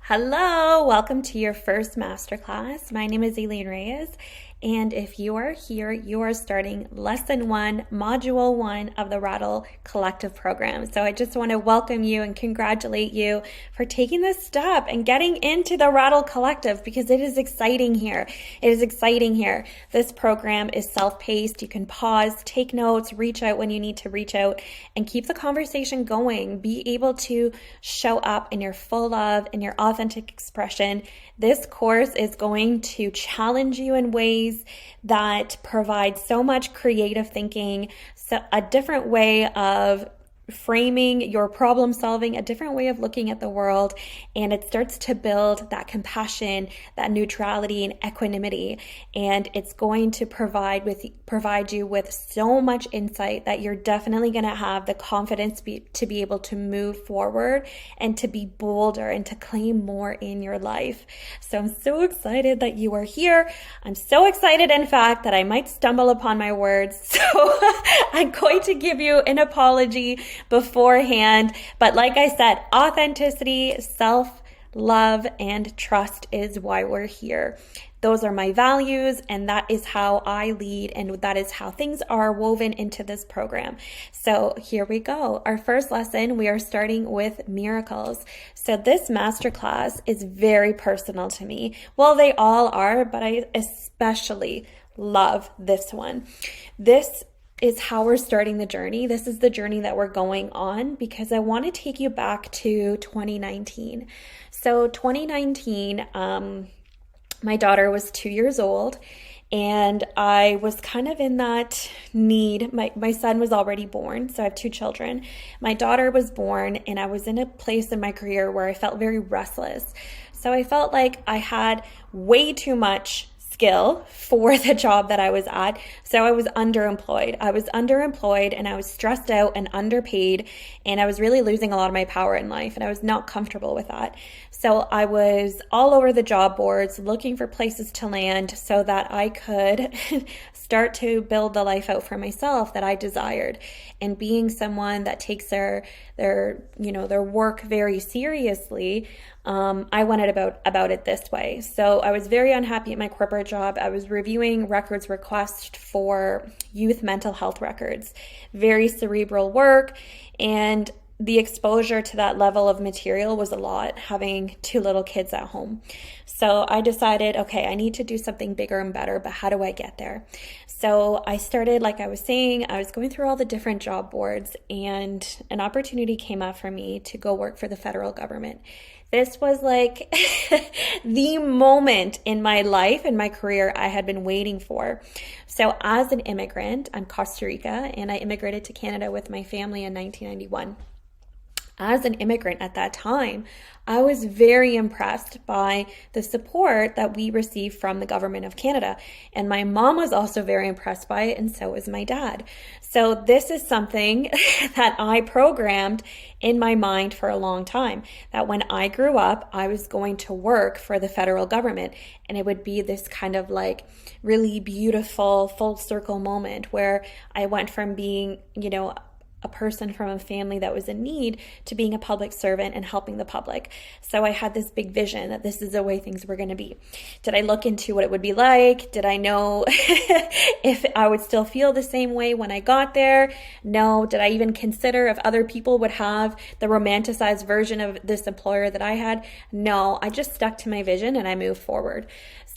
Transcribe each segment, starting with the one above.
Hello, welcome to your first masterclass. My name is Elaine Reyes, and if you are here, you are starting lesson 1, module 1 of the Rattle Collective program. So I just want to welcome you and congratulate you for taking this step and getting into the Rattle Collective because it is exciting here. It is exciting here. This program is self-paced. You can pause, take notes, reach out when you need to reach out, and keep the conversation going. Be able to show up in your full love, in your authentic expression. This course is going to challenge you in ways that provide so much creative thinking, so a different way of framing your problem solving, a different way of looking at the world, and it starts to build that compassion, that neutrality and equanimity, and it's going to provide you with so much insight that you're definitely going to have the confidence to be able to move forward and to be bolder and to claim more in your life. So I'm so excited that you are here. I'm so excited, in fact, that I might stumble upon my words, so I'm going to give you an apology beforehand. But like I said, authenticity, self-love, and trust is why we're here. Those are my values, and that is how I lead, and that is how things are woven into this program. So here we go. Our first lesson, we are starting with miracles. So this masterclass is very personal to me. Well, they all are, but I especially love this one. This is how we're starting the journey. This is the journey that we're going on because I want to take you back to 2019. So 2019, my daughter was 2 years old, and I was kind of in that need. My son was already born, so I have 2 children. My daughter was born, and I was in a place in my career where I felt very restless. So I felt like I had way too much skill for the job that I was at. So I was underemployed. And I was stressed out and underpaid, and I was really losing a lot of my power in life, and I was not comfortable with that. So I was all over the job boards looking for places to land so that I could start to build the life out for myself that I desired. And being someone that takes their work very seriously, I went about it this way. So I was very unhappy at my corporate job. I was reviewing records requests for youth mental health records, very cerebral work, and the exposure to that level of material was a lot, having 2 little kids at home. So I decided, okay, I need to do something bigger and better, but how do I get there? So I started, like I was saying, I was going through all the different job boards, and an opportunity came up for me to go work for the federal government. This was like the moment in my life and my career I had been waiting for. So as an immigrant, I'm Costa Rica, and I immigrated to Canada with my family in 1991. As an immigrant at that time, I was very impressed by the support that we received from the government of Canada. And my mom was also very impressed by it, and so was my dad. So this is something that I programmed in my mind for a long time, that when I grew up, I was going to work for the federal government. And it would be this kind of like really beautiful full circle moment where I went from being, a person from a family that was in need to being a public servant and helping the public. So I had this big vision that this is the way things were going to be. Did I look into what it would be like? Did I know if I would still feel the same way when I got there? No. Did I even consider if other people would have the romanticized version of this employer that I had? No. I just stuck to my vision and I moved forward.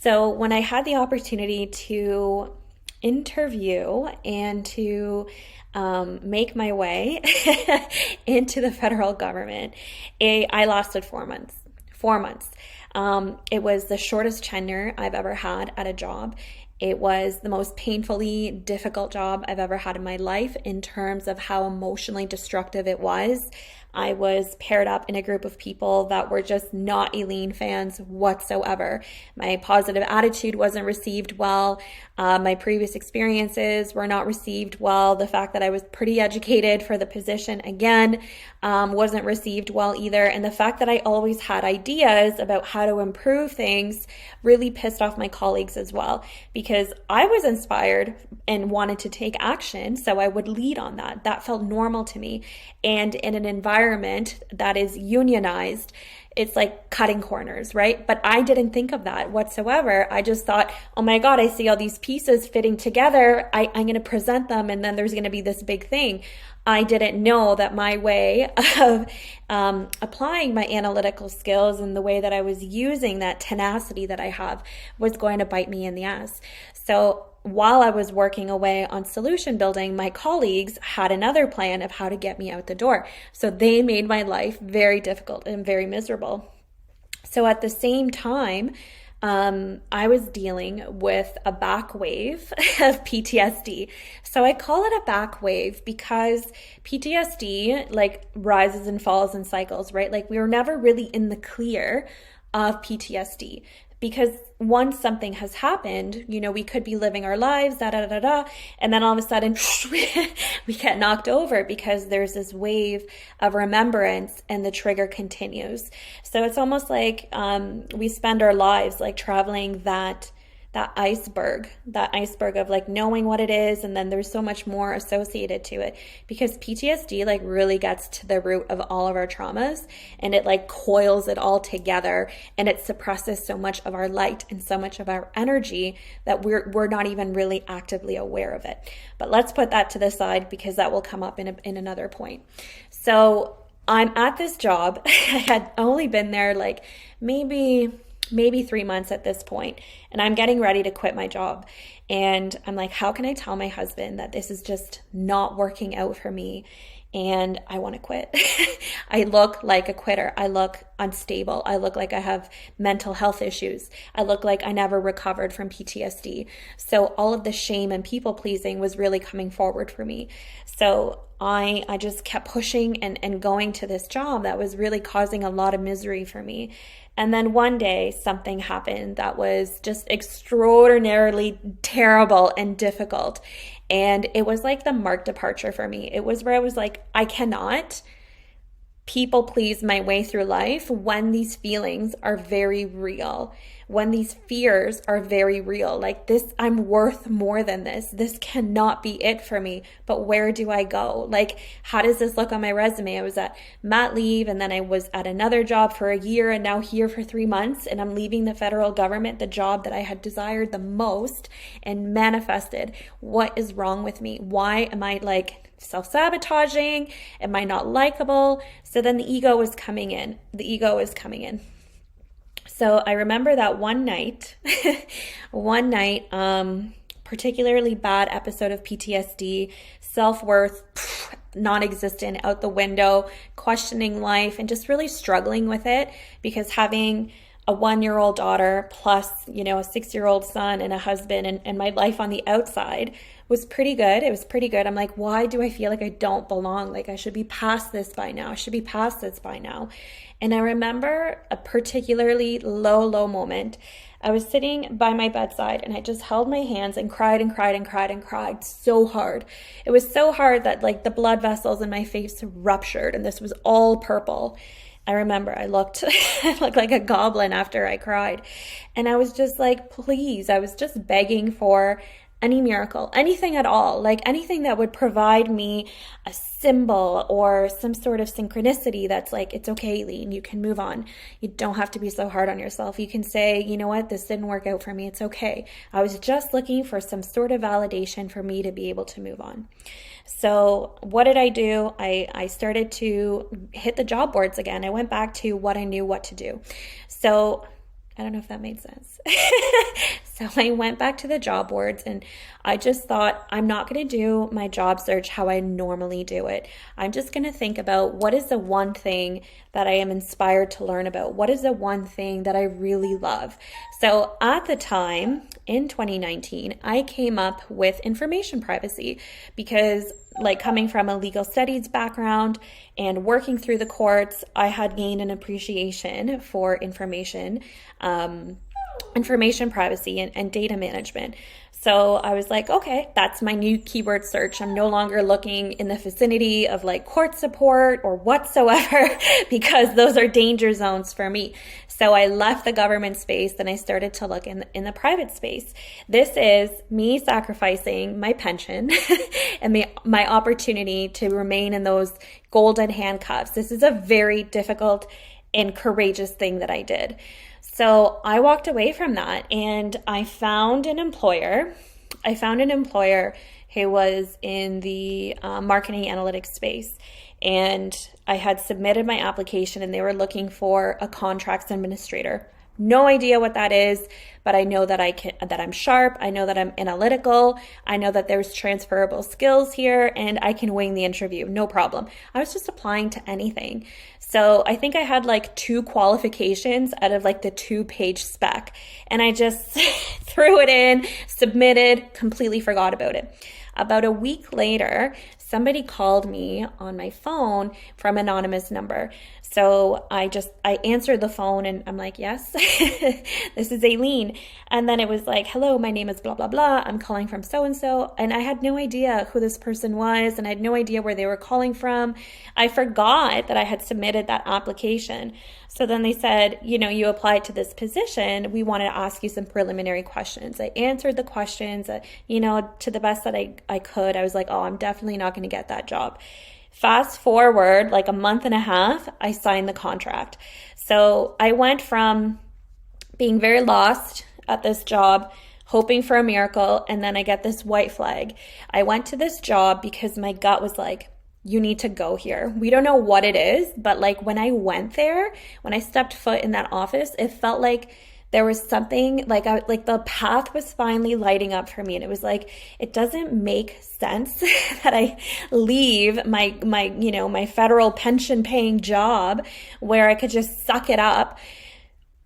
So when I had the opportunity to interview and to make my way into the federal government, I lasted 4 months. 4 months. It was the shortest tenure I've ever had at a job. It was the most painfully difficult job I've ever had in my life in terms of how emotionally destructive it was. I was paired up in a group of people that were just not Elaine fans whatsoever. My positive attitude wasn't received well. My previous experiences were not received well. The fact that I was pretty educated for the position, again, wasn't received well either. And the fact that I always had ideas about how to improve things really pissed off my colleagues as well, because I was inspired and wanted to take action, so I would lead on that. That felt normal to me. And in an environment that is unionized, it's like cutting corners, right? But I didn't think of that whatsoever. I just thought, oh my God, I see all these pieces fitting together. I'm going to present them, and then there's going to be this big thing. I didn't know that my way of applying my analytical skills and the way that I was using that tenacity that I have was going to bite me in the ass. So while I was working away on solution building, my colleagues had another plan of how to get me out the door. So they made my life very difficult and very miserable. So at the same time, I was dealing with a back wave of PTSD. So I call it a back wave because PTSD like rises and falls in cycles, right? Like we were never really in the clear of PTSD. Because once something has happened, you know, we could be living our lives, and then all of a sudden we get knocked over because there's this wave of remembrance and the trigger continues. So it's almost like we spend our lives like traveling that iceberg of like knowing what it is, and then there's so much more associated to it because PTSD like really gets to the root of all of our traumas, and it like coils it all together, and it suppresses so much of our light and so much of our energy that we're not even really actively aware of it. But let's put that to the side because that will come up in another point. So I'm at this job. I had only been there like maybe 3 months at this point, and I'm getting ready to quit my job. And I'm like, how can I tell my husband that this is just not working out for me and I want to quit? I look like a quitter. I look unstable. I look like I have mental health issues. I look like I never recovered from PTSD. So all of the shame and people pleasing was really coming forward for me. So I just kept pushing and going to this job that was really causing a lot of misery for me. And then one day something happened that was just extraordinarily terrible and difficult. And it was like the marked departure for me. It was where I was like, I cannot people please my way through life when these feelings are very real, when these fears are very real. Like this, I'm worth more than this. This cannot be it for me. But where do I go? Like, how does this look on my resume? I was at mat leave, and then I was at another job for a year, and now here for 3 months, and I'm leaving the federal government, the job that I had desired the most and manifested. What is wrong with me? Why am I like self-sabotaging? Am I not likable? So then the ego is coming in. So I remember that one night, particularly bad episode of PTSD, self-worth, non-existent, out the window, questioning life, and just really struggling with it because having a 1-year-old daughter plus, a 6-year-old son and a husband and my life on the outside was pretty good. It was pretty good. I'm like, why do I feel like I don't belong? Like I should be past this by now. And I remember a particularly low moment. I was sitting by my bedside and I just held my hands and cried so hard. It was so hard that like the blood vessels in my face ruptured and this was all purple. I remember I looked like a goblin after I cried. And I was just like, please, I was just begging for any miracle, anything at all, like anything that would provide me a symbol or some sort of synchronicity that's like, it's okay, Eileen, you can move on. You don't have to be so hard on yourself. You can say, you know what, this didn't work out for me. It's okay. I was just looking for some sort of validation for me to be able to move on. So what did I do? I started to hit the job boards again. I went back to what I knew what to do. So I don't know if that made sense. So I went back to the job boards and I just thought, I'm not going to do my job search how I normally do it. I'm just going to think about what is the one thing that I am inspired to learn about? What is the one thing that I really love? So at the time in 2019, I came up with information privacy because like coming from a legal studies background and working through the courts, I had gained an appreciation for information privacy and data management. So I was like, okay, that's my new keyword search. I'm no longer looking in the vicinity of like court support or whatsoever because those are danger zones for me. So I left the government space and I started to look in the private space. This is me sacrificing my pension and my opportunity to remain in those golden handcuffs. This is a very difficult and courageous thing that I did. So I walked away from that, and I found an employer. Who was in the marketing analytics space. And I had submitted my application, and they were looking for a contracts administrator. No idea what that is, but I know that I'm sharp. I know that I'm analytical. I know that there's transferable skills here, and I can wing the interview. No problem. I was just applying to anything. So I think I had like 2 qualifications out of like the 2-page spec, and I just threw it in, submitted, completely forgot about it. About a week later, somebody called me on my phone from an anonymous number. So I answered the phone, and I'm like, yes, this is Aileen. And then it was like, hello, my name is blah, blah, blah. I'm calling from so-and-so. And I had no idea who this person was, and I had no idea where they were calling from. I forgot that I had submitted that application. So then they said, you applied to this position. We wanted to ask you some preliminary questions. I answered the questions, to the best that I could. I was like, oh, I'm definitely not going to get that job. Fast forward like a month and a half, I signed the contract. So I went from being very lost at this job, hoping for a miracle, and then I get this white flag. I went to this job because my gut was like, you need to go here. We don't know what it is, but like when I went there, when I stepped foot in that office, it felt like there was something like the path was finally lighting up for me. And it was like, it doesn't make sense that I leave my federal pension paying job where I could just suck it up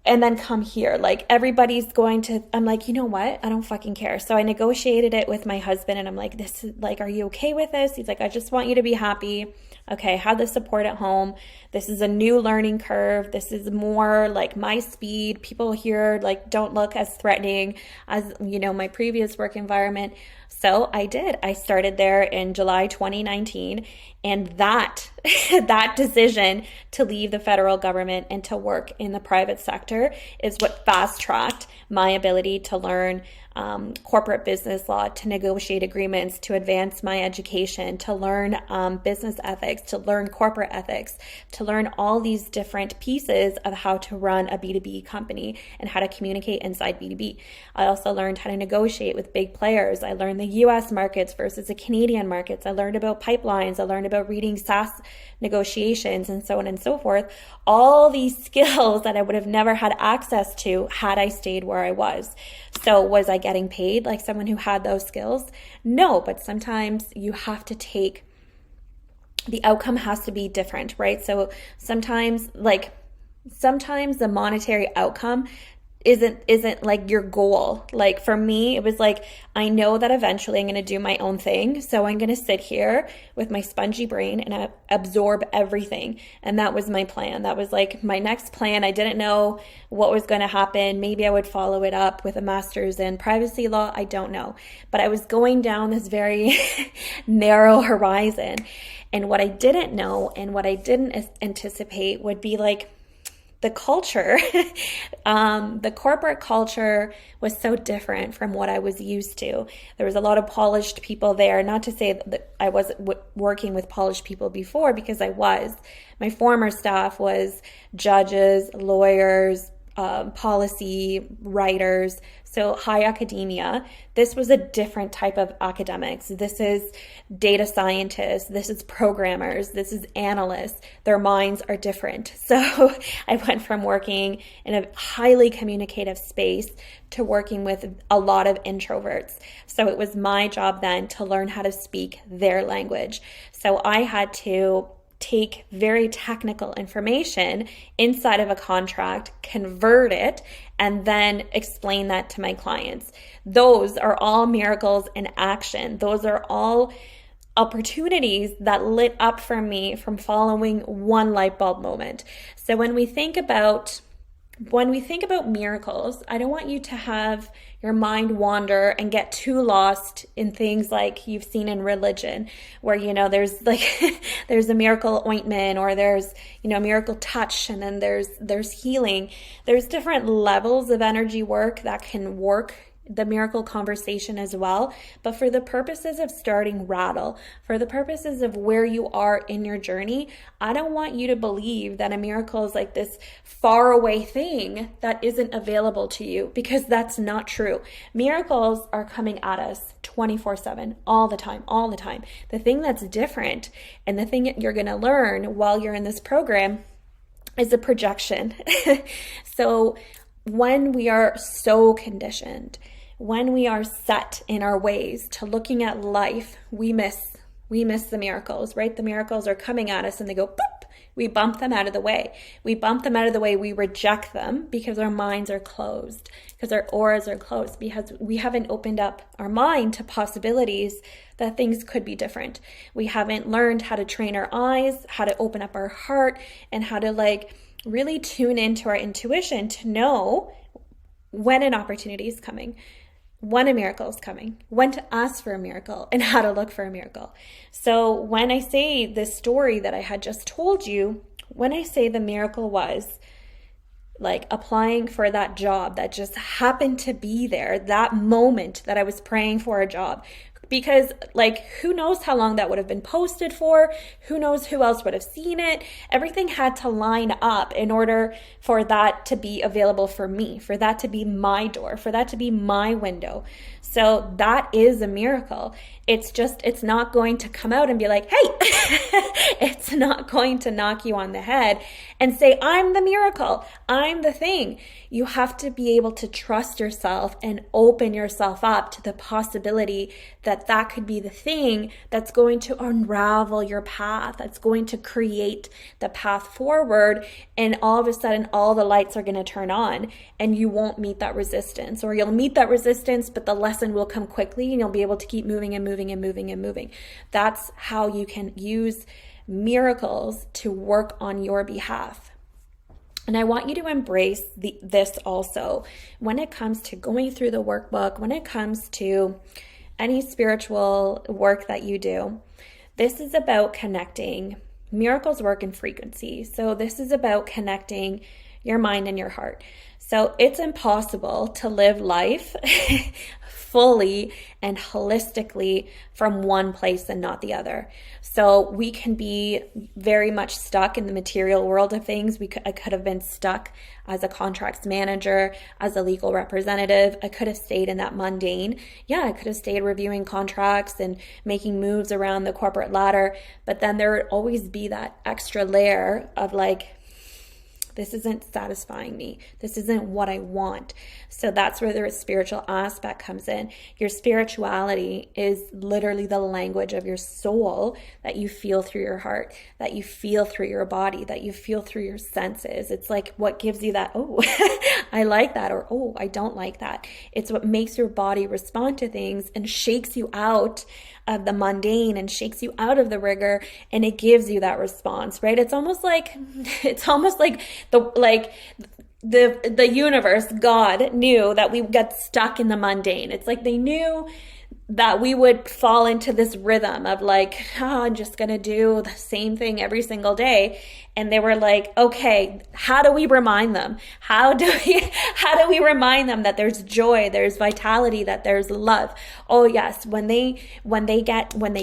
and then come here. Like everybody's going to, I'm like, you know what? I don't fucking care. So I negotiated it with my husband, and I'm like, this is like, are you okay with this? He's like, I just want you to be happy. Okay, I have the support at home. This is a new learning curve. This is more like my speed. People here like don't look as threatening as, my previous work environment. So I did. I started there in July 2019. And that decision to leave the federal government and to work in the private sector is what fast-tracked my ability to learn corporate business law, to negotiate agreements, to advance my education, to learn business ethics, to learn corporate ethics, to learn all these different pieces of how to run a B2B company and how to communicate inside B2B. I also learned how to negotiate with big players. I learned the US markets versus the Canadian markets. I learned about pipelines. I learned about reading SaaS negotiations and so on and so forth. All these skills that I would have never had access to had I stayed where I was. So was I getting paid like someone who had those skills? No, but sometimes you have to take, the outcome has to be different, right? So sometimes the monetary outcome isn't like your goal. Like for me, it was like, I know that eventually I'm going to do my own thing. So I'm going to sit here with my spongy brain and absorb everything. And that was my plan. That was like my next plan. I didn't know what was going to happen. Maybe I would follow it up with a master's in privacy law. I don't know. But I was going down this very narrow horizon. And what I didn't know and what I didn't anticipate would be like, the culture, the corporate culture was so different from what I was used to. There was a lot of polished people there. Not to say that I wasn't working with polished people before, because I was. My former staff was judges, lawyers, policy writers, so high academia. This was a different type of academics. This is data scientists. This is programmers. This is analysts. Their minds are different. So I went from working in a highly communicative space to working with a lot of introverts. So it was my job then to learn how to speak their language. So I had to take very technical information inside of a contract, convert it, and then explain that to my clients. Those are all miracles in action. Those are all opportunities that lit up for me from following one light bulb moment. So when we think about miracles, I don't want you to have your mind wander and get too lost in things like you've seen in religion, where, there's like, there's a miracle ointment, or there's, a miracle touch, and then there's healing. There's different levels of energy work that can work the miracle conversation as well. But for the purposes of starting Rattle, for the purposes of where you are in your journey, I don't want you to believe that a miracle is like this far away thing that isn't available to you, because that's not true. Miracles are coming at us 24/7, all the time, all the time. The thing that's different, and the thing that you're going to learn while you're in this program, is a projection. So when we are so conditioned, when we are set in our ways to looking at life, we miss the miracles, right? The miracles are coming at us and they go boop. We bump them out of the way. We bump them out of the way. We reject them because our minds are closed, because our auras are closed, because we haven't opened up our mind to possibilities that things could be different. We haven't learned how to train our eyes, how to open up our heart, and how to like really tune into our intuition to know when an opportunity is coming, when a miracle is coming, when to ask for a miracle, and how to look for a miracle. So when I say this story that I had just told you, when I say the miracle was like applying for that job that just happened to be there, that moment that I was praying for a job, because like, who knows how long that would have been posted for? Who knows who else would have seen it? Everything had to line up in order for that to be available for me, for that to be my door, for that to be my window. So that is a miracle. It's not going to come out and be like, hey, it's not going to knock you on the head and say, I'm the miracle, I'm the thing. You have to be able to trust yourself and open yourself up to the possibility that that could be the thing that's going to unravel your path, that's going to create the path forward. And all of a sudden, all the lights are going to turn on and you won't meet that resistance, or you'll meet that resistance, but the lesson will come quickly and you'll be able to keep moving and moving and moving and moving. That's how you can use miracles to work on your behalf. And I want you to embrace this also when it comes to going through the workbook, when it comes to any spiritual work that you do. This is about connecting. Miracles work in frequency. So this is about connecting your mind and your heart. So it's impossible to live life fully and holistically from one place and not the other. So we can be very much stuck in the material world of things. I could have been stuck as a contracts manager, as a legal representative. I could have stayed in that mundane. Yeah, I could have stayed reviewing contracts and making moves around the corporate ladder. But then there would always be that extra layer of like, this isn't satisfying me. This isn't what I want. So that's where the spiritual aspect comes in. Your spirituality is literally the language of your soul that you feel through your heart, that you feel through your body, that you feel through your senses. It's like what gives you that, oh, I like that, or oh, I don't like that. It's what makes your body respond to things and shakes you out of the mundane and shakes you out of the rigor, and it gives you that response, right? It's almost like the universe, God knew that we get stuck in the mundane. It's like they knew that we would fall into this rhythm of like, I'm just going to do the same thing every single day. And they were like, okay, how do we remind them? How do we remind them that there's joy, there's vitality, that there's love? Oh yes, when they get it, when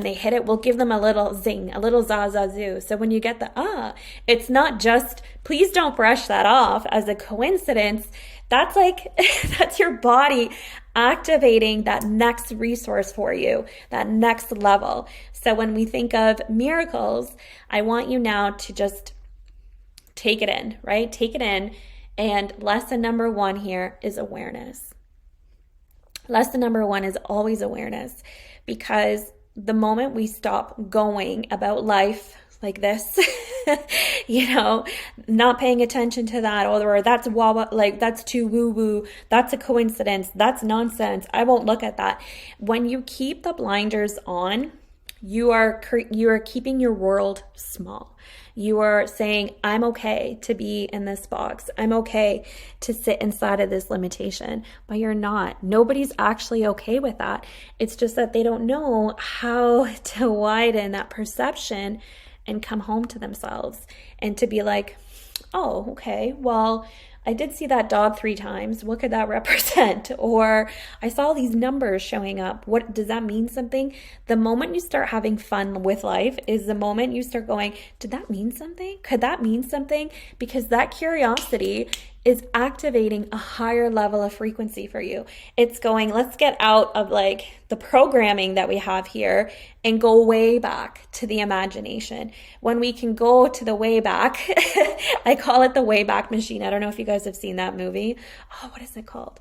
they hit it, we'll give them a little zing, a little zazazoo. So when you get the it's not just, please don't brush that off as a coincidence. That's like, that's your body activating that next resource for you, that next level. So when we think of miracles, I want you now to just take it in, right? Take it in. And lesson number 1 here is awareness. Lesson number 1 is always awareness, because the moment we stop going about life like this, not paying attention to that, or that's that's too woo-woo, that's a coincidence, that's nonsense, I won't look at that. When you keep the blinders on, you are keeping your world small. You are saying, I'm okay to be in this box. I'm okay to sit inside of this limitation, but you're not. Nobody's actually okay with that. It's just that they don't know how to widen that perception and come home to themselves and to be like, oh, okay, well, I did see that dog 3 times. What could that represent? Or I saw these numbers showing up. What does that mean something? The moment you start having fun with life is the moment you start going, did that mean something? Could that mean something? Because that curiosity is activating a higher level of frequency for you. It's going, let's get out of like the programming that we have here and go way back to the imagination. When we can go to the way back, I call it the Wayback Machine. I don't know if you guys have seen that movie. Oh, what is it called?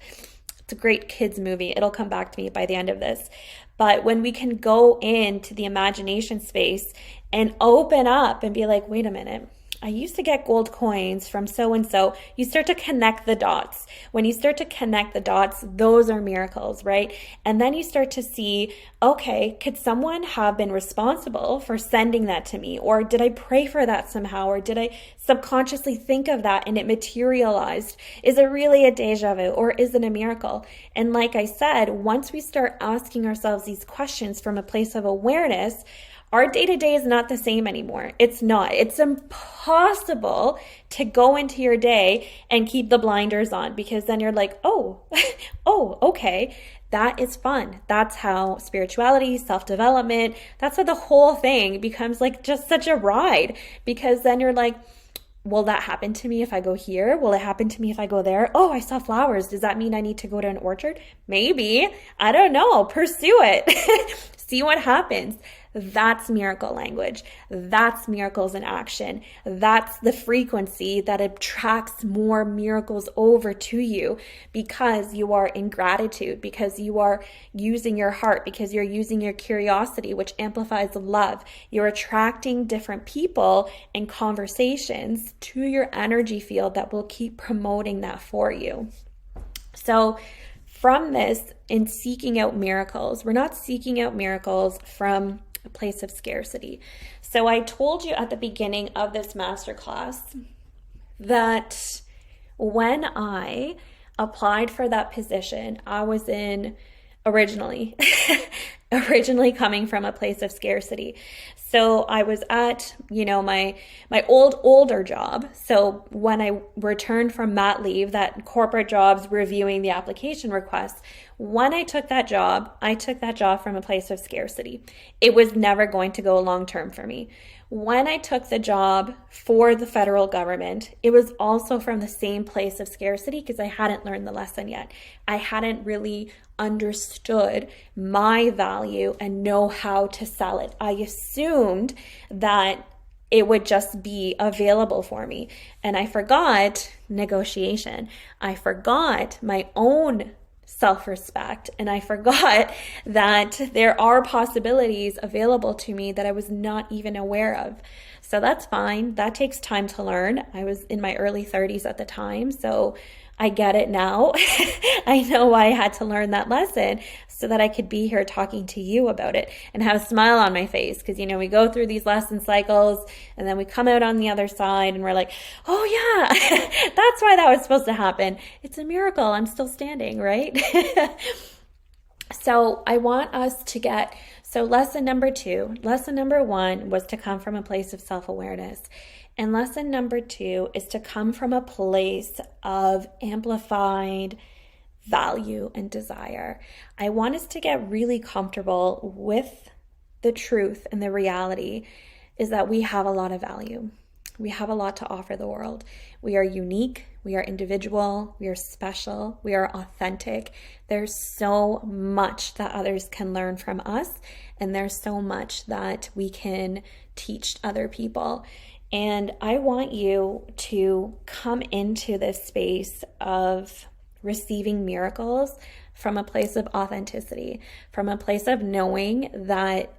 It's a great kids movie. It'll come back to me by the end of this. But when we can go into the imagination space and open up and be like, wait a minute, I used to get gold coins from so-and-so. You start to connect the dots. When you start to connect the dots, those are miracles, right? And then you start to see, okay, could someone have been responsible for sending that to me? Or did I pray for that somehow? Or did I subconsciously think of that and it materialized? Is it really a deja vu or is it a miracle? And like I said, once we start asking ourselves these questions from a place of awareness, our day-to-day is not the same anymore. It's not. It's impossible to go into your day and keep the blinders on, because then you're like, oh, okay. That is fun. That's how spirituality, self-development, that's how the whole thing becomes like just such a ride, because then you're like, will that happen to me if I go here? Will it happen to me if I go there? Oh, I saw flowers. Does that mean I need to go to an orchard? Maybe. I don't know. Pursue it. See what happens. That's miracle language. That's miracles in action. That's the frequency that attracts more miracles over to you, because you are in gratitude, because you are using your heart, because you're using your curiosity, which amplifies love. You're attracting different people and conversations to your energy field that will keep promoting that for you. So from this, in seeking out miracles, we're not seeking out miracles from a place of scarcity. So I told you at the beginning of this masterclass that when I applied for that position, I was in originally coming from a place of scarcity. So I was at, my older job. So when I returned from mat leave, that corporate job's reviewing the application requests, when I took that job from a place of scarcity. It was never going to go long term for me. When I took the job for the federal government, it was also from the same place of scarcity, because I hadn't learned the lesson yet. I hadn't really understood my value and know how to sell it. I assumed that it would just be available for me. And I forgot negotiation. I forgot my own self-respect. And I forgot that there are possibilities available to me that I was not even aware of. So that's fine. That takes time to learn. I was in my early 30s at the time, so I get it now. I know why I had to learn that lesson so that I could be here talking to you about it and have a smile on my face. Because, we go through these lesson cycles and then we come out on the other side and we're like, oh yeah, that's why that was supposed to happen. It's a miracle. I'm still standing, right? So I want us to get, lesson number 1 was to come from a place of self-awareness. And lesson number 2 is to come from a place of amplified value and desire. I want us to get really comfortable with the truth, and the reality is that we have a lot of value. We have a lot to offer the world. We are unique, we are individual, we are special, we are authentic. There's so much that others can learn from us, and there's so much that we can teach other people. And I want you to come into this space of receiving miracles from a place of authenticity, from a place of knowing that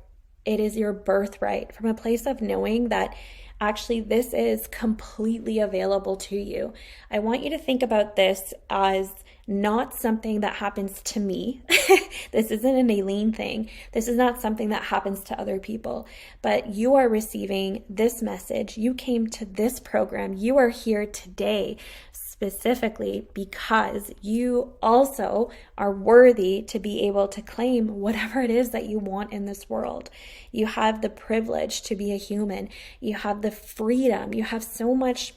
it is your birthright, from a place of knowing that actually this is completely available to you. I want you to think about this as not something that happens to me. This isn't an Aileen thing. This is not something that happens to other people, but you are receiving this message. You came to this program. You are here today specifically because you also are worthy to be able to claim whatever it is that you want in this world. You have the privilege to be a human. You have the freedom. You have so much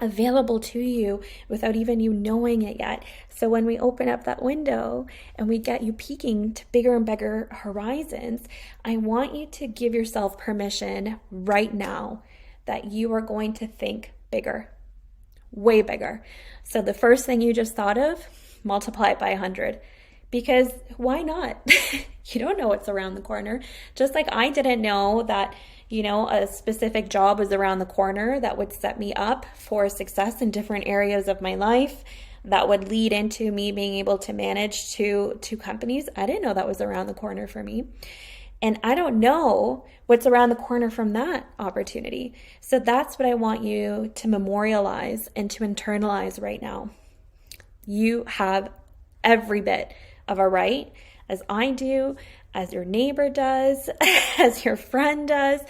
available to you without even you knowing it yet. So when we open up that window and we get you peeking to bigger and bigger horizons, I want you to give yourself permission right now that you are going to think bigger, way bigger. So the first thing you just thought of, multiply it by 100. Because why not? You don't know what's around the corner. Just like I didn't know that, a specific job was around the corner that would set me up for success in different areas of my life, that would lead into me being able to manage two companies. I didn't know that was around the corner for me. And I don't know what's around the corner from that opportunity. So that's what I want you to memorialize and to internalize right now. You have every bit of a right, as I do, as your neighbor does, as your friend does,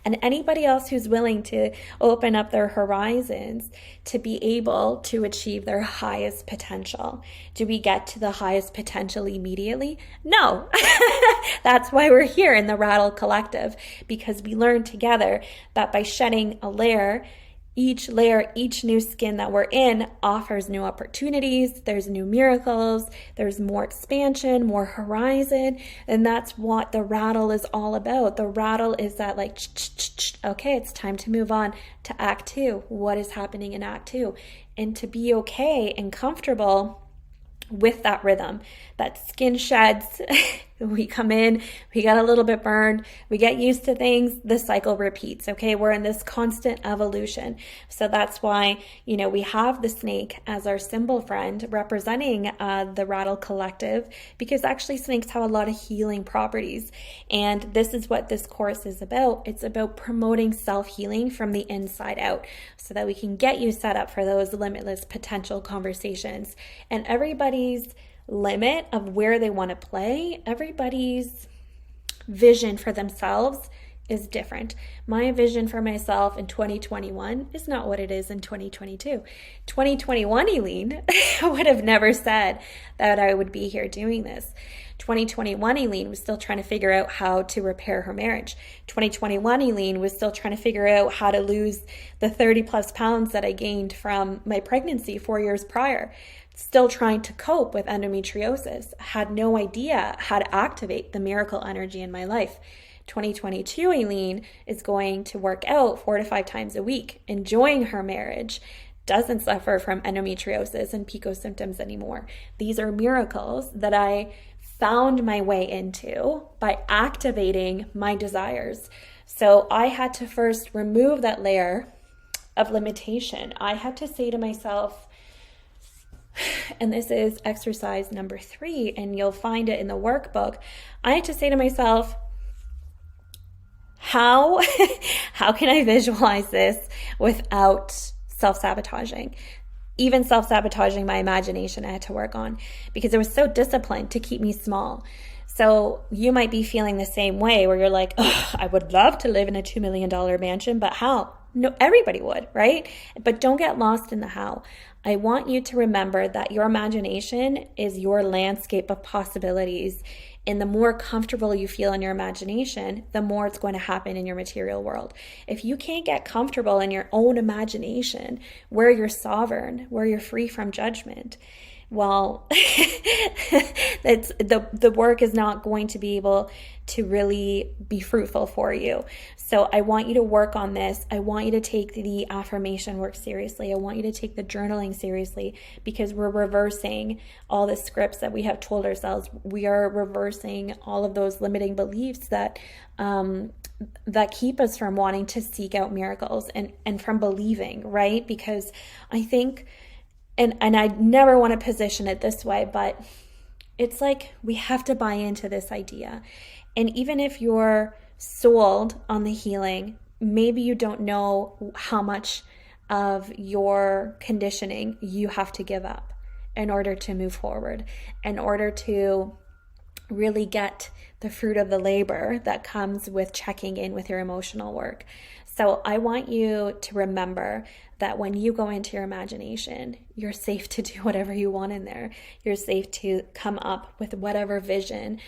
and anybody else who's willing to open up their horizons to be able to achieve their highest potential. Do we get to the highest potential immediately? No. That's why we're here in the Rattle Collective, because we learn together that by shedding a layer, each new skin that we're in offers new opportunities. There's new miracles. There's more expansion, more horizon. And that's what the rattle is all about. The rattle is that okay, it's time to move on to Act 2. What is happening in Act 2? And to be okay and comfortable with that rhythm, that skin sheds, we come in, we get a little bit burned, we get used to things, the cycle repeats, okay? We're in this constant evolution. So that's why, we have the snake as our symbol friend representing the Rattle Collective, because actually snakes have a lot of healing properties. And this is what this course is about. It's about promoting self-healing from the inside out so that we can get you set up for those limitless potential conversations. And everybody's limit of where they want to play, everybody's vision for themselves is different. My vision for myself in 2021 is not what it is in 2022. 2021 Eileen would have never said that I would be here doing this. 2021 Eileen was still trying to figure out how to repair her marriage. 2021 Eileen was still trying to figure out how to lose the 30 plus pounds that I gained from my pregnancy 4 years prior. Still trying to cope with endometriosis, had no idea how to activate the miracle energy in my life. 2022 Eileen is going to work out 4 to 5 times a week, enjoying her marriage, doesn't suffer from endometriosis and PCOS symptoms anymore. These are miracles that I found my way into by activating my desires. So I had to first remove that layer of limitation. I had to say to myself, and this is exercise number 3, and you'll find it in the workbook. I had to say to myself, how can I visualize this without self-sabotaging? Even self-sabotaging my imagination I had to work on, because it was so disciplined to keep me small. So you might be feeling the same way, where you're like, I would love to live in a $2 million mansion, but how? No, everybody would, right? But don't get lost in the how. I want you to remember that your imagination is your landscape of possibilities. And the more comfortable you feel in your imagination, the more it's going to happen in your material world. If you can't get comfortable in your own imagination, where you're sovereign, where you're free from judgment, well, the work is not going to be able to really be fruitful for you. So I want you to work on this. I want you to take the affirmation work seriously. I want you to take the journaling seriously, because we're reversing all the scripts that we have told ourselves. We are reversing all of those limiting beliefs that keep us from wanting to seek out miracles and from believing, right? Because I think, and I never want to position it this way, but it's like we have to buy into this idea. And even if you're sold on the healing, maybe you don't know how much of your conditioning you have to give up in order to move forward, in order to really get the fruit of the labor that comes with checking in with your emotional work. So I want you to remember that when you go into your imagination, you're safe to do whatever you want in there. You're safe to come up with whatever vision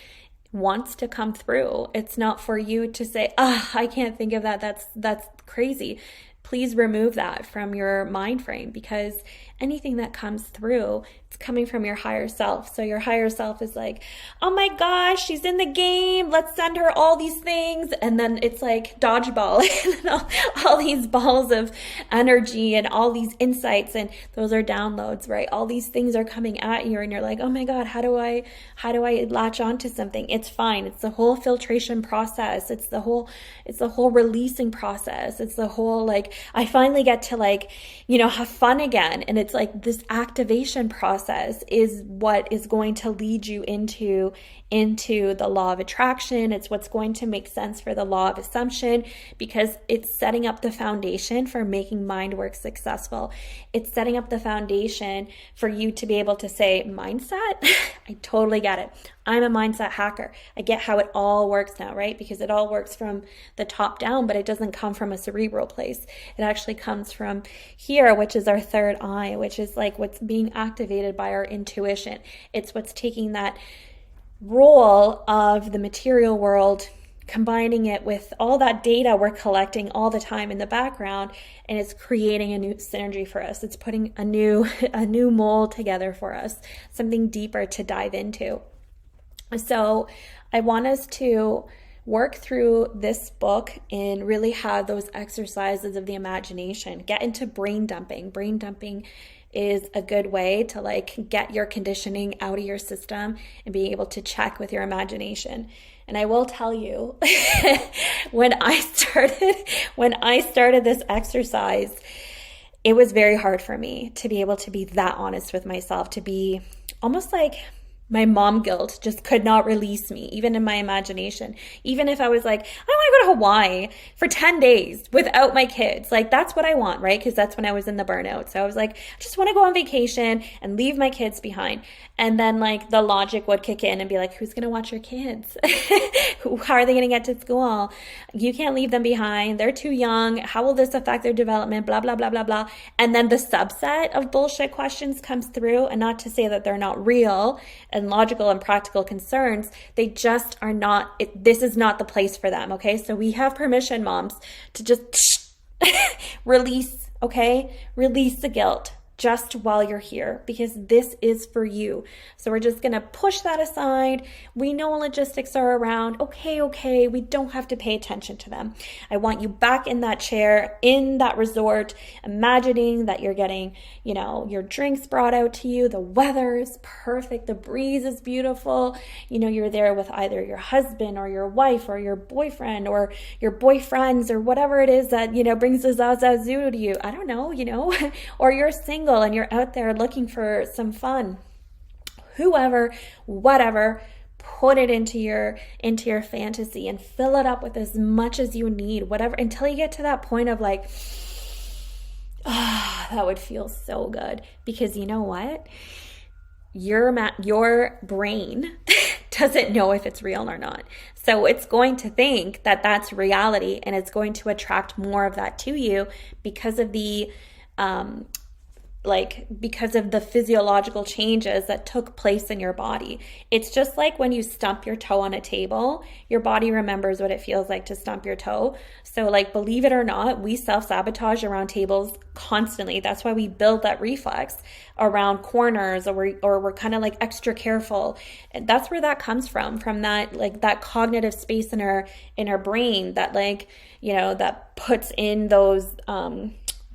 wants to come through. It's not for you to say, I can't think of that. That's crazy. please remove that from your mind frame, because anything that comes through, it's coming from your higher self. So your higher self is like, oh my gosh, she's in the game. Let's send her all these things. And then it's like dodgeball and all these balls of energy and all these insights. And those are downloads, right? All these things are coming at you and you're like, oh my God, how do I latch onto something? It's fine. It's the whole filtration process. It's the whole releasing process. It's the whole, like, I finally get to, like, have fun again. And it's like this activation process is what is going to lead you into the law of attraction. It's what's going to make sense for the law of assumption, because it's setting up the foundation for making mind work successful. It's setting up the foundation for you to be able to say, mindset, I totally get it. I'm a mindset hacker. I get how it all works now, right? Because it all works from the top down, but it doesn't come from a cerebral place. It actually comes from here, which is our third eye, which is like what's being activated by our intuition. It's what's taking that role of the material world, combining it with all that data we're collecting all the time in the background, and it's creating a new synergy for us. It's putting a new mold together for us, something deeper to dive into. So I want us to work through this book and really have those exercises of the imagination. Get into brain dumping. Brain dumping is a good way to, like, get your conditioning out of your system and be able to check with your imagination. And I will tell you, when I started this exercise, it was very hard for me to be able to be that honest with myself, to be almost like my mom guilt just could not release me, even in my imagination. Even if I was like, I want to go to Hawaii for 10 days without my kids. Like, that's what I want, right? Because that's when I was in the burnout. So I was like, I just want to go on vacation and leave my kids behind. And then, like, the logic would kick in and be like, who's going to watch your kids? How are they going to get to school? You can't leave them behind. They're too young. How will this affect their development? Blah, blah, blah, blah, blah. And then the subset of bullshit questions comes through. And not to say that they're not real and logical and practical concerns, they just are not, this is not the place for them, okay? So we have permission, moms, to just release, okay? Release the guilt just while you're here, because this is for you. So we're just going to push that aside. We know logistics are around. Okay, we don't have to pay attention to them. I want you back in that chair, in that resort, imagining that you're getting, your drinks brought out to you. The weather is perfect. The breeze is beautiful. You're there with either your husband or your wife or your boyfriend or your boyfriends or whatever it is that, brings a zazazoo to you. I don't know, or you're single and you're out there looking for some fun. Whoever, whatever, put it into your fantasy and fill it up with as much as you need, whatever, until you get to that point of like, that would feel so good. Because you know what? Your brain doesn't know if it's real or not. So it's going to think that that's reality, and it's going to attract more of that to you because of the because of the physiological changes that took place in your body. It's just like when you stump your toe on a table, your body remembers what it feels like to stump your toe. So, like, believe it or not, we self-sabotage around tables constantly. That's why we build that reflex around corners, or we're kind of like extra careful. And that's where that comes from that, like, that cognitive space in our brain that, like, that puts in those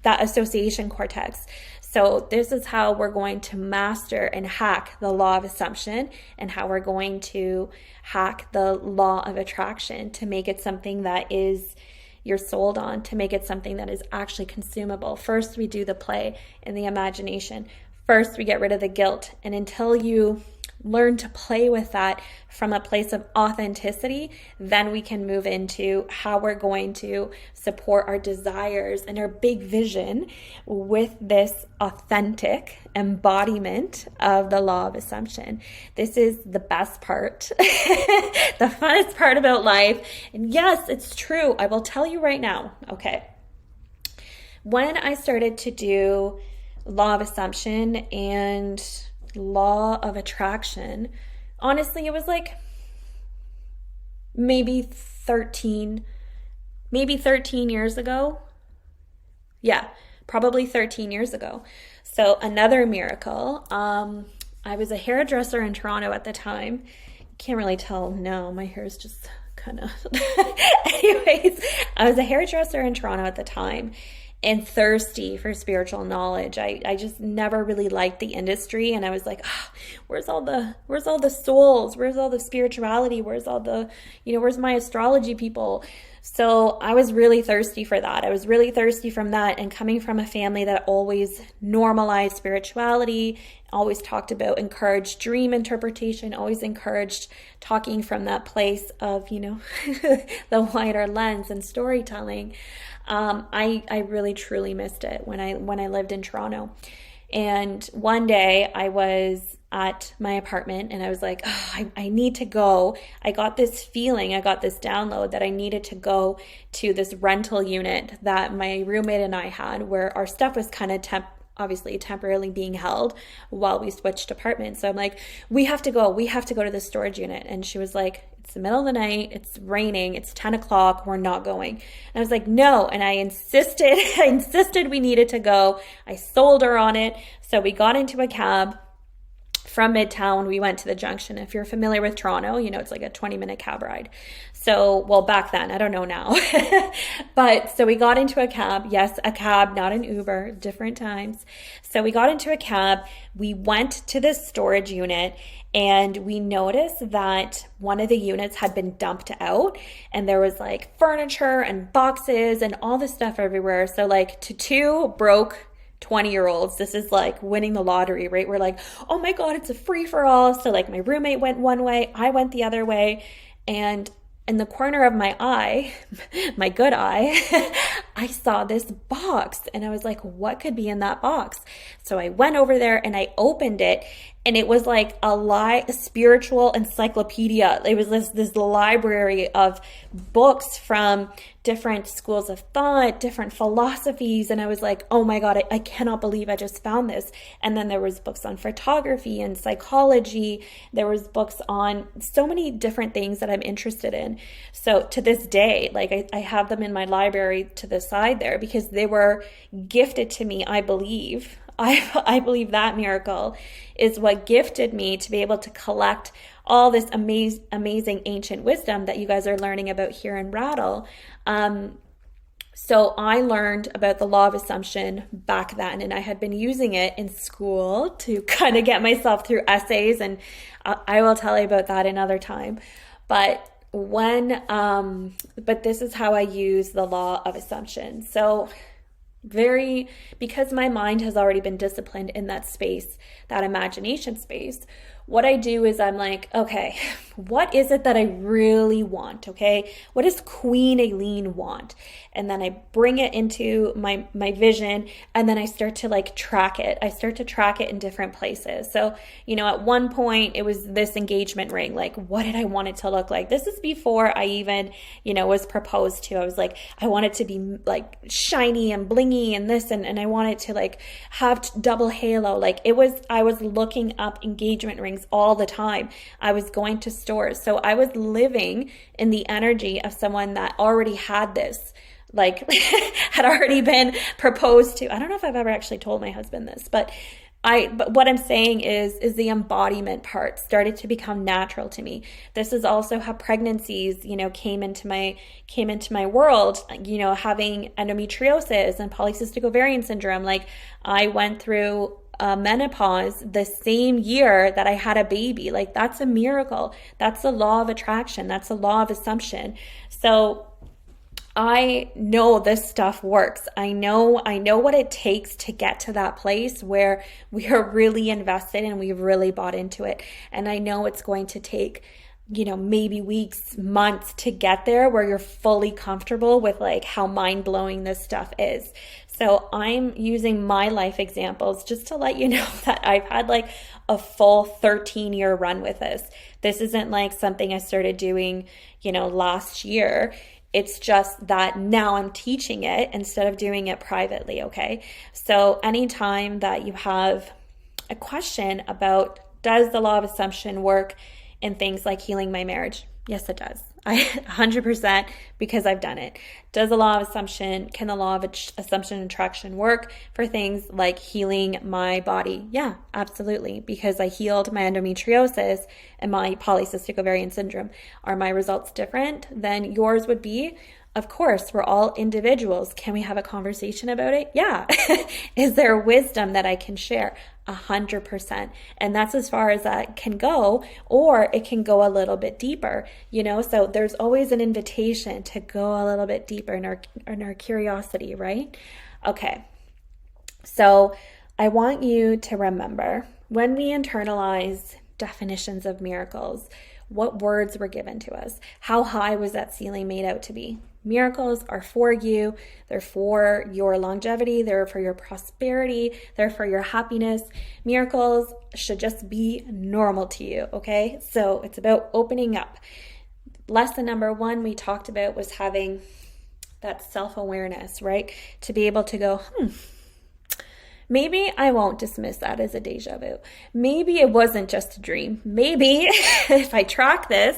that association cortex. So this is how we're going to master and hack the law of assumption, and how we're going to hack the law of attraction to make it something that is you're sold on, to make it something that is actually consumable. First, we do the play and the imagination. First, we get rid of the guilt. And until you learn to play with that from a place of authenticity, then we can move into how we're going to support our desires and our big vision with this authentic embodiment of the law of assumption. This is the best part, the funnest part about life. And yes, it's true. I will tell you right now, okay, when I started to do law of assumption and law of attraction, honestly, it was like maybe 13 years ago. Yeah, probably 13 years ago. So another miracle. I was a hairdresser in Toronto at the time. Can't really tell. No, my hair is just kind of. Anyways, I was a hairdresser in Toronto at the time and thirsty for spiritual knowledge. I just never really liked the industry, and I was like, oh, where's all the souls? Where's all the spirituality? Where's all the, where's my astrology people? So I was really thirsty for that. I was really thirsty from that, and coming from a family that always normalized spirituality, always talked about, encouraged dream interpretation, always encouraged talking from that place of, the wider lens and storytelling. I really truly missed it when I lived in Toronto. And one day I was at my apartment and I was like, oh, I need to go. I got this feeling, I got this download that I needed to go to this rental unit that my roommate and I had, where our stuff was kind of obviously temporarily being held while we switched apartments. So I'm like, we have to go to this storage unit. And she was like, it's the middle of the night, it's raining, it's 10 o'clock, we're not going. And I was like, no. And I insisted we needed to go. I sold her on it. So we got into a cab from Midtown. We went to the junction. If you're familiar with Toronto, it's like a 20-minute cab ride. So, well, back then, I don't know now. But so we got into a cab. Yes, a cab, not an Uber, different times. So we got into a cab. We went to this storage unit and we noticed that one of the units had been dumped out and there was like furniture and boxes and all this stuff everywhere. So like to two broke 20-year-olds, this is like winning the lottery, right? We're like, oh my God, it's a free for all. So like my roommate went one way, I went the other way. And in the corner of my eye, my good eye, I saw this box and I was like, what could be in that box? So I went over there and I opened it, and it was like a spiritual encyclopedia. It was this library of books from different schools of thought, different philosophies. And I was like, oh my God, I cannot believe I just found this. And then there was books on photography and psychology. There was books on so many different things that I'm interested in. So to this day, like I have them in my library to the side there because they were gifted to me, I believe. I believe that miracle is what gifted me to be able to collect all this amazing ancient wisdom that you guys are learning about here in Rattle. So I learned about the law of assumption back then, and I had been using it in school to kind of get myself through essays, and I will tell you about that another time. But this is how I use the law of assumption. So because my mind has already been disciplined in that space, that imagination space, what I do is I'm like, okay, what is it that I really want? Okay, what does Queen Aileen want? And then I bring it into my vision, and then I start to like track it. I start to track it in different places. So, at one point it was this engagement ring. Like, what did I want it to look like? This is before I even, was proposed to. I was like, I want it to be like shiny and blingy and this, and I want it to like have double halo. Like I was looking up engagement rings all the time. I was going to stores. So I was living in the energy of someone that already had this, like had already been proposed to. I don't know if I've ever actually told my husband this, but what I'm saying is the embodiment part started to become natural to me. This is also how pregnancies, came into my world, having endometriosis and polycystic ovarian syndrome. Like I went through menopause the same year that I had a baby. Like that's a miracle. That's the law of attraction. That's the law of assumption. So I know this stuff works. I know what it takes to get to that place where we are really invested and we've really bought into it. And I know it's going to take, maybe weeks, months to get there where you're fully comfortable with like how mind-blowing this stuff is. So I'm using my life examples just to let you know that I've had like a full 13-year run with this. This isn't like something I started doing, last year. It's just that now I'm teaching it instead of doing it privately, okay? So anytime that you have a question about does the law of assumption work in things like healing my marriage, Yes, it does. I 100% because I've done it. Does the law of assumption, can the law of assumption and attraction work for things like healing my body? Yeah, absolutely. Because I healed my endometriosis and my polycystic ovarian syndrome. Are my results different than yours would be? Of course, we're all individuals. Can we have a conversation about it? Yeah. Is there wisdom that I can share? 100%. And that's as far as that can go, or it can go a little bit deeper, so there's always an invitation to go a little bit deeper in our curiosity, right? Okay. So I want you to remember when we internalize definitions of miracles, what words were given to us? How high was that ceiling made out to be? Miracles are for you. They're for your longevity. They're for your prosperity. They're for your happiness. Miracles should just be normal to you, okay? So it's about opening up. Lesson number 1 we talked about was having that self-awareness, right? To be able to go, maybe I won't dismiss that as a deja vu. Maybe it wasn't just a dream. Maybe if I track this,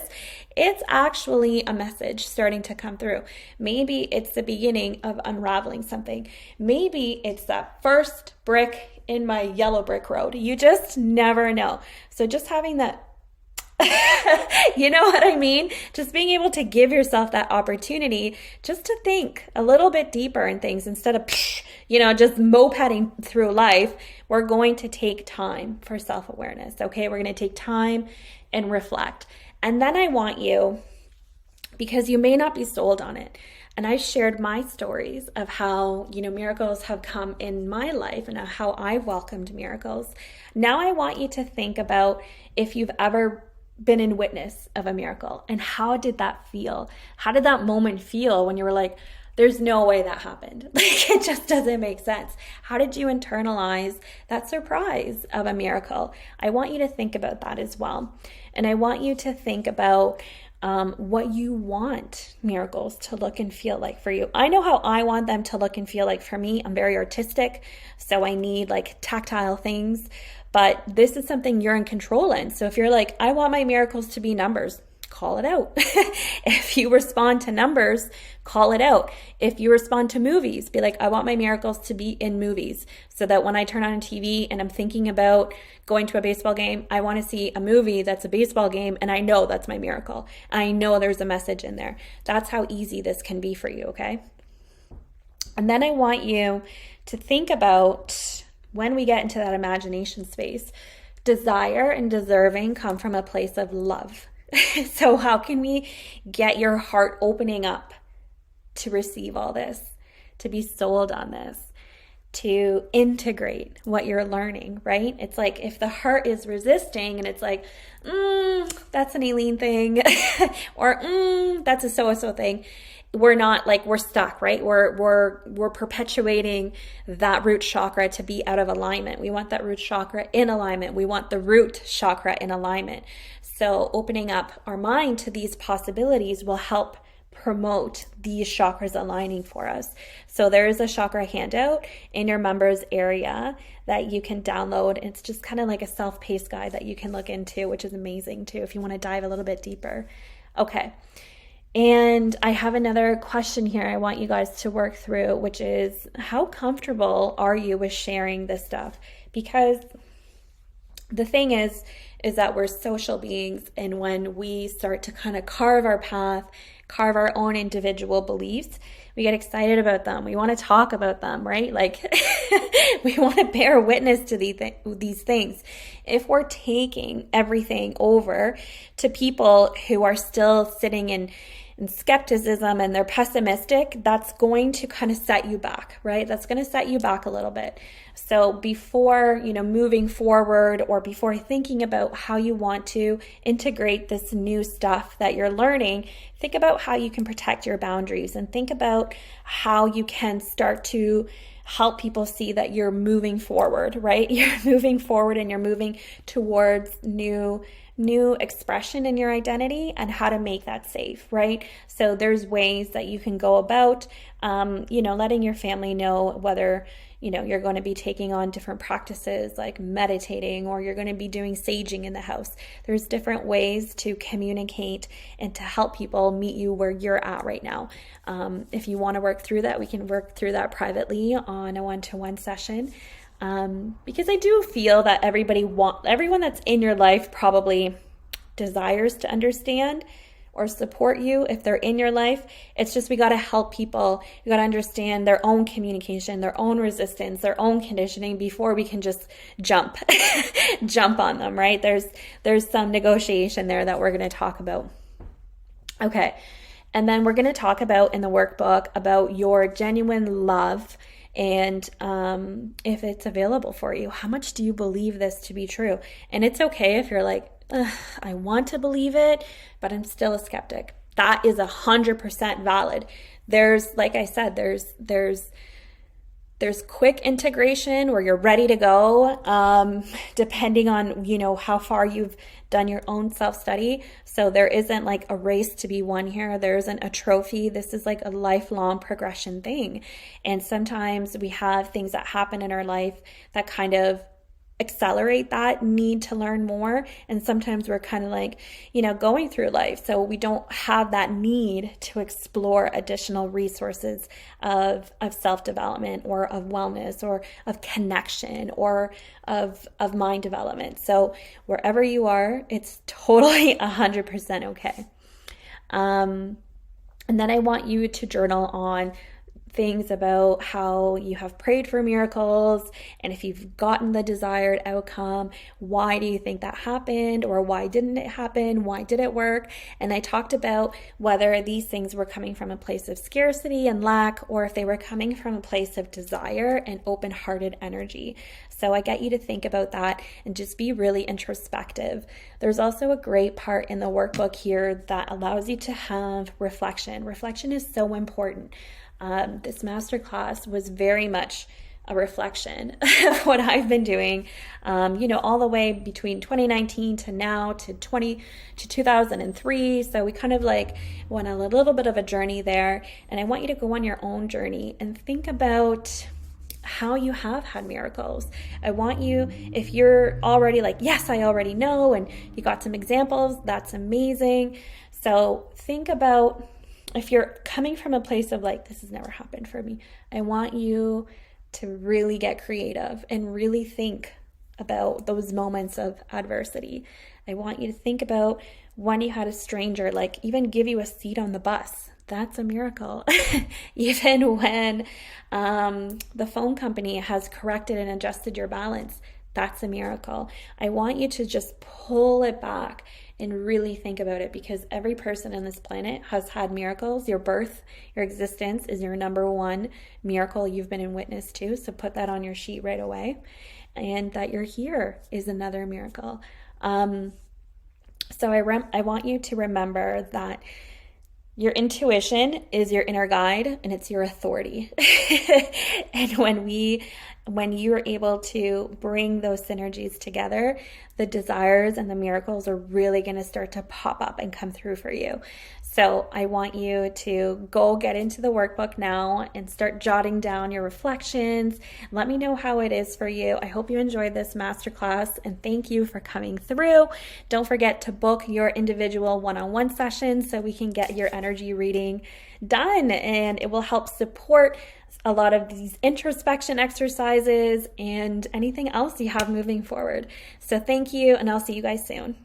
it's actually a message starting to come through. Maybe it's the beginning of unraveling something. Maybe it's that first brick in my yellow brick road. You just never know. So just having that, you know what I mean? Just being able to give yourself that opportunity just to think a little bit deeper in things instead of, just mopeding through life. We're going to take time for self-awareness, okay? We're going to take time and reflect. And then I want you, because you may not be sold on it, and I shared my stories of how, miracles have come in my life and how I've welcomed miracles. Now I want you to think about if you've ever been in witness of a miracle and how did that feel? How did that moment feel when you were like, there's no way that happened? Like, it just doesn't make sense. How did you internalize that surprise of a miracle? I want you to think about that as well. And I want you to think about what you want miracles to look and feel like for you. I know how I want them to look and feel like for me. I'm very artistic, so I need like tactile things. But this is something you're in control in. So if you're like, I want my miracles to be numbers, call it out. If you respond to numbers, call it out. If you respond to movies, be like, I want my miracles to be in movies so that when I turn on a TV and I'm thinking about going to a baseball game, I want to see a movie that's a baseball game and I know that's my miracle. I know there's a message in there. That's how easy this can be for you, okay? And then I want you to think about when we get into that imagination space, desire and deserving come from a place of love. So how can we get your heart opening up to receive all this, to be sold on this, to integrate what you're learning, right? It's like if the heart is resisting and it's like, that's an Aileen thing, or that's a so-and-so thing, we're not like, we're stuck, right? We're perpetuating that root chakra to be out of alignment. We want that root chakra in alignment. We want the root chakra in alignment. So opening up our mind to these possibilities will help promote these chakras aligning for us. So there is a chakra handout in your members area that you can download. It's just kind of like a self-paced guide that you can look into, which is amazing too if you want to dive a little bit deeper. Okay. And I have another question here I want you guys to work through, which is how comfortable are you with sharing this stuff? Because the thing is that we're social beings, and when we start to kind of carve our path, carve our own individual beliefs, we get excited about them. We want to talk about them, right? Like we want to bear witness to these things. If we're taking everything over to people who are still sitting in skepticism and they're pessimistic, that's going to kind of set you back, right? That's going to set you back a little bit. So before, moving forward or before thinking about how you want to integrate this new stuff that you're learning, think about how you can protect your boundaries and think about how you can start to help people see that you're moving forward, right? You're moving forward and you're moving towards new new expression in your identity and how to make that safe, right? So there's ways that you can go about, letting your family know whether, you're going to be taking on different practices like meditating, or you're going to be doing saging in the house. There's different ways to communicate and to help people meet you where you're at right now. If you want to work through that, we can work through that privately on a one-to-one session. Because I do feel that everyone that's in your life probably desires to understand or support you if they're in your life. It's just we got to help people. You got to understand their own communication, their own resistance, their own conditioning before we can just jump on them, right? There's some negotiation there that we're going to talk about. Okay. And then we're going to talk about in the workbook about your genuine love and if it's available for you. How much do you believe this to be true? And it's okay if you're like, I want to believe it, but I'm still a skeptic. That is 100% valid. There's, like I said, there's quick integration where you're ready to go, depending on, how far you've done your own self-study. So there isn't like a race to be won here. There isn't a trophy. This is like a lifelong progression thing. And sometimes we have things that happen in our life that kind of accelerate that need to learn more. And sometimes we're kind of like, going through life. So we don't have that need to explore additional resources of self-development or of wellness or of connection or of mind development. So wherever you are, it's totally 100% okay. And then I want you to journal on things about how you have prayed for miracles, and if you've gotten the desired outcome, why do you think that happened, or why didn't it happen? Why did it work? And I talked about whether these things were coming from a place of scarcity and lack, or if they were coming from a place of desire and open-hearted energy. So I get you to think about that and just be really introspective. There's also a great part in the workbook here that allows you to have reflection. Reflection is so important. This masterclass was very much a reflection of what I've been doing, all the way between 2019 to now to 2003. So we kind of like went on a little bit of a journey there. And I want you to go on your own journey and think about how you have had miracles. I want you, if you're already like, yes, I already know, and you got some examples, that's amazing. So think about, if you're coming from a place of like, this has never happened for me, I want you to really get creative and really think about those moments of adversity. I want you to think about when you had a stranger, like even give you a seat on the bus. That's a miracle. Even when the phone company has corrected and adjusted your balance, that's a miracle. I want you to just pull it back and really think about it, because every person on this planet has had miracles. Your birth, your existence is your number one miracle you've been in witness to. So put that on your sheet right away. And that you're here is another miracle. So I want you to remember that your intuition is your inner guide and it's your authority. And when you're able to bring those synergies together, the desires and the miracles are really going to start to pop up and come through for you. So I want you to go get into the workbook now and start jotting down your reflections. Let me know how it is for you. I hope you enjoyed this masterclass, and thank you for coming through. Don't forget to book your individual one-on-one sessions so we can get your energy reading done, and it will help support a lot of these introspection exercises and anything else you have moving forward. So thank you, and I'll see you guys soon.